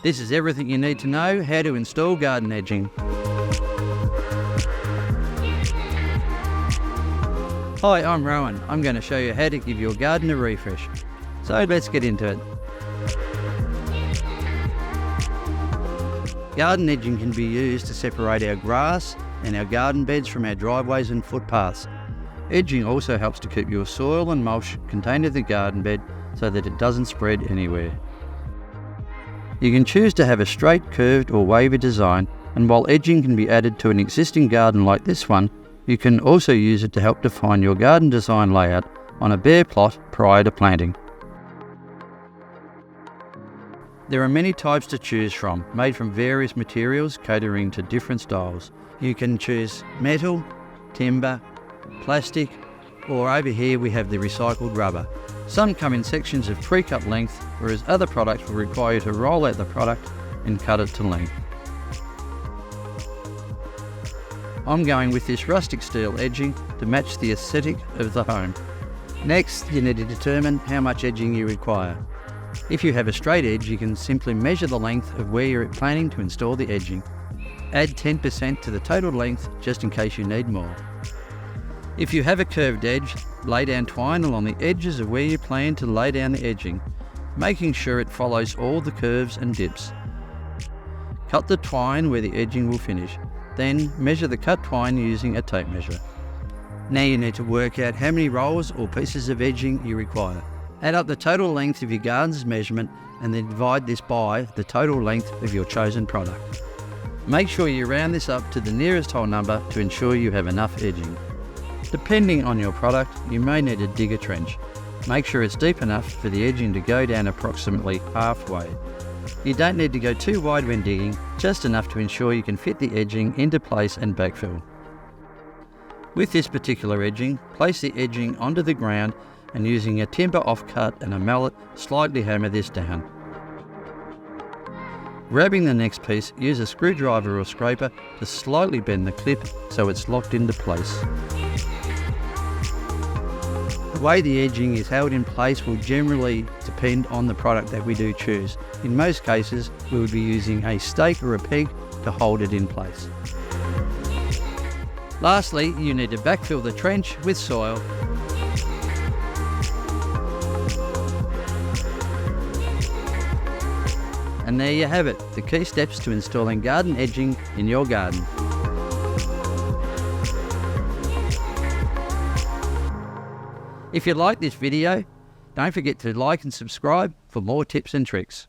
This is everything you need to know how to install garden edging. Hi, I'm Rowan. I'm going to show you how to give your garden a refresh. So let's get into it. Garden edging can be used to separate our grass and our garden beds from our driveways and footpaths. Edging also helps to keep your soil and mulch contained in the garden bed so that it doesn't spread anywhere. You can choose to have a straight, curved or wavy design, and while edging can be added to an existing garden like this one, you can also use it to help define your garden design layout on a bare plot prior to planting. There are many types to choose from, made from various materials catering to different styles. You can choose metal, timber, plastic, or over here we have the recycled rubber. Some come in sections of pre-cut length, whereas other products will require you to roll out the product and cut it to length. I'm going with this rustic steel edging to match the aesthetic of the home. Next, you need to determine how much edging you require. If you have a straight edge, you can simply measure the length of where you're planning to install the edging. Add 10% to the total length just in case you need more. If you have a curved edge, lay down twine along the edges of where you plan to lay down the edging, making sure it follows all the curves and dips. Cut the twine where the edging will finish, then measure the cut twine using a tape measure. Now you need to work out how many rolls or pieces of edging you require. Add up the total length of your garden's measurement and then divide this by the total length of your chosen product. Make sure you round this up to the nearest whole number to ensure you have enough edging. Depending on your product, you may need to dig a trench. Make sure it's deep enough for the edging to go down approximately halfway. You don't need to go too wide when digging, just enough to ensure you can fit the edging into place and backfill. With this particular edging, place the edging onto the ground and using a timber offcut and a mallet, slightly hammer this down. Grabbing the next piece, use a screwdriver or scraper to slightly bend the clip so it's locked into place. The way the edging is held in place will generally depend on the product that we do choose. In most cases, we would be using a stake or a peg to hold it in place. Lastly, you need to backfill the trench with soil. And there you have it, the key steps to installing garden edging in your garden. If you like this video, don't forget to like and subscribe for more tips and tricks.